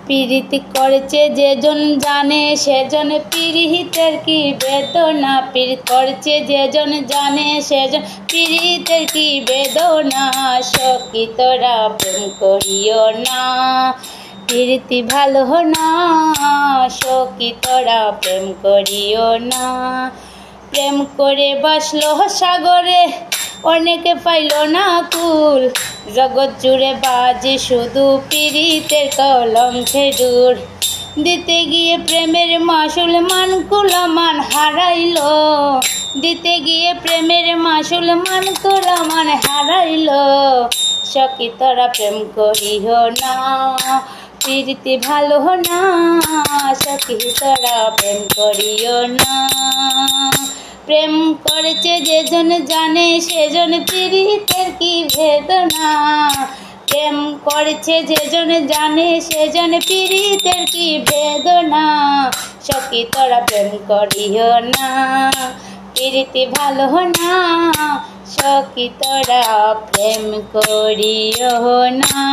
প্রীতি করেছে যেজন জানে সেজন পীড়িতের কি বেদনা। প্রীতি করেছে যেজন জানে সেজন পীড়িতের কি বেদনা। সখী তোরা প্রেম করিও না, প্রীতি ভালো না। সখী তোরা প্রেম করিও না। প্রেম করে বাসলো সাগরে অনেকে পাইল না কুল। জগৎ জুড়ে বাজে শুধু পীড়িতের কলঙ্কের ডুর। দিতে গিয়ে প্রেমের মাসুল মান কুলমান হারাইল। দিতে গিয়ে প্রেমের মাসুল মান কুলমান হারাইল। সখী তোরা প্রেম করিও না, প্রীতি ভালো না। সখী তোরা প্রেম করিও না। প্রেম করেছে যেজন জানে সেজন পীড়িতের কি বেদনা। প্রেম করেছে যেজন জানে সেজন পীড়িতের কি বেদনা। সখী তোরা প্রেম করিও না, প্রীতি ভালো না। সখী তোরা প্রেম করিও না।